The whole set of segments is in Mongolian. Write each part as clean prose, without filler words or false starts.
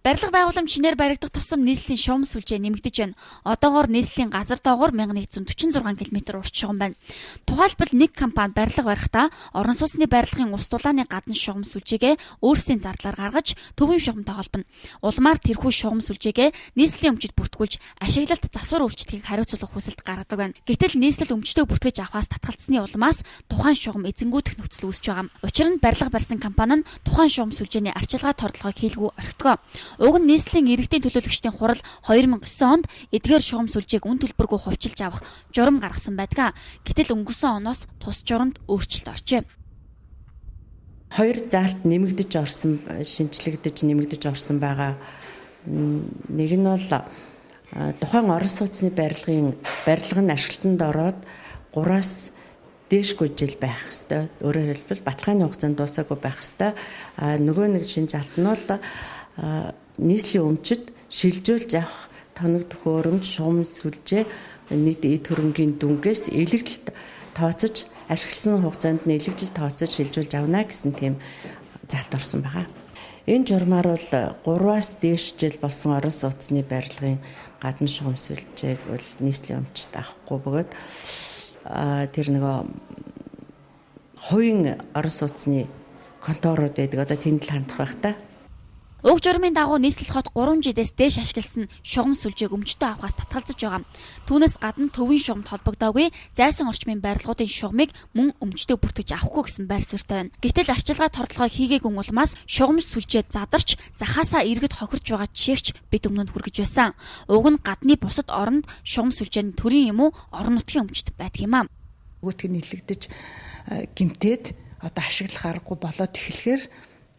Барилга байгууламж шинээр баригдах тусам нийслэлийн шугам сүлжээ нэмэгдэж байна. Одоогоор нийслэлийн газар доогуур 1146 км урт шугам байна. Тухайлбал нэг компани барилга барихдаа орон сууцны барилгын ус дулааны гадна шугам сүлжээгээ өөрсдийн зардлаар гаргаж төвийн шугамтай холбоно. Улмаар тэрхүү шугам сүлжээгээ нийслэлийн өмчөд бүртгүүлж ашиглалт засвар үйлчлэгийг хариуцлах хүсэлт гаргадаг байна. Гэтэл нийслэл өмчтөө бүртгэж авахаас татгалцсны улмаас тухайн шугам эзэнгүүдэх нөхцөл үүсэж байгаа. Учир нь барилга барьсан компани нь тухайн шугам сүлжээний арчилгаа тордлогыг хийлгүй орхитгоо. Уг нь нийслэлийн иргэдийн төлөөлөгчдийн хурал 2009 онд эдгээр шугам сүлжээг үн төлбөргүй хувьчилж авах журам гаргасан байдаг. Гэтэл өнгөрсөн оноос тус журамд өөрчлөлт оржээ. Хоёр заалт нэмэгдэж орсон, шинжлэгдэж нэмэгдэж орсон байгаа. Нэг нь бол тухайн орон сууцны барилга нь ашиглалтанд ороод 3-аас дээшгүй жил байх ёстой. Өөрөөр хэлбэл баталгааны хугацаанд дуусаагүй байх ёстой. Нөгөө нэг шинэ заалт нь бол нийслэлийн өмчөд шилжүүлж авах тоног төхөөрөмж, шугам сүлжээ нийт эд хөрөнгийн дүнгээс илэгдэлт тооцож ашигласан хугацаанд нь илэгдэл тооцож шилжүүлж авна гэсэн тийм заалт орсон байгаа. Энэ журмаар бол 3-аас дээш жил болсон орон сууцны барилгын гадна шугам сүлжээг бол нийслэлийн өмчөд авахгүй бөгөөд тэр нөгөө хувийн орон сууцны конторууд байдаг. Одоо тэнд л хандах байх та. Уг журмын дагуу нийслэл хот 3 жилээс дээш ашигласан шугам сүлжээг өмчтөө авахаас татгалзаж байгаа. Түүнээс гадна төвийн шугамд холбогдоогүй зайсан орчмын барилгуудын шугамыг мөн өмчтөө бүртгэж авахгүй гэсэн байр суурьтай байна. Гэтэл арчилгаа тордлогоо хийгээгүй улмаас шугам сүлжээ задарч захаасаа иргэд хохирч байгаа жишээгч бид өмнөд хүргэж байсан. Уг нь гадны бусад оронд шугам сүлжээ нь төрийн юм уу орон нутгийн өмчт байдаг юм аа. Нөгөөтг нь нэлэгдэж гимтээд одоо ашиглах аргагүй болоод эхлэхээр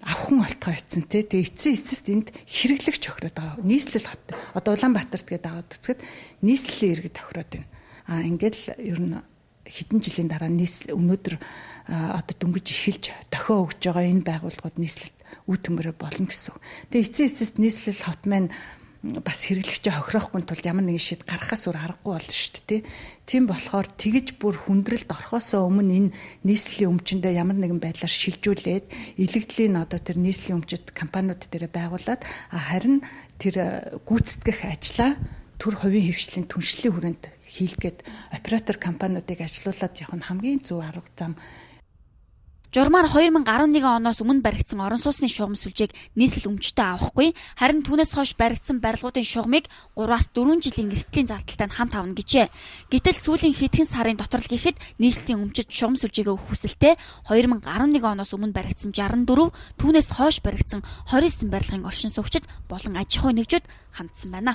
авхан олтгоо ицсэн те. Тэгээ эцэст энд хэрэглэгч тохироод байгаа. Нийслэл хот. Одоо Улаанбаатарт гээд аваад үзэхэд нийслэлийн иргэд тохироод байна. Ингээд л ер нь хэдэн жилийн дараа нийслэл өнөөдөр одоо дөнгөж эхэлж дохио өгж байгаа энэ байгууллагууд нийслэлд үр төмөрөө болно гэсэн. Тэгээ эцэст нийслэл хот маань бас хэрэглэгчээ хохирохгүй тулд ямар нэгэн шийд гаргахаас өөр аргагүй болно шүү дээ. Тийм болохоор тэгж бүр хүндрэлд орохоосоо өмнө энэ нийслэлийн өмчөндөө ямар нэгэн байдлаар шилжүүлээд илэгдлийн одоо тэр нийслэлийн өмчөд компаниуд дээр байгуулад харин тэр гүйцэтгэх ажлаа төр хувийн хвшлийн түншлэлийн хүрээнд хийлгээд оператор компаниудыг ажилуулад явах нь хамгийн зөв арга зам. Журмаар 2011 оноос өмнө баригдсан орон сууцны шугам сүлжээг нийслэл өмчтөө авахгүй, харин түүнээс хойш баригдсан барилгуудын шугамыг 3-аас 4 жилийн эрсдлийн зардалтай хамт авна гэжээ. Гэтэл сүүлийн хэдхэн сарын дотор л гэхэд нийслэлийн өмчөд шугам сүлжээгээ өгөх хүсэлтэд 2011 оноос өмнө баригдсан 64, түүнээс хойш баригдсан 29 барилгын оршин суугчид болон аж ахуйн нэгжүүд хандсан байна.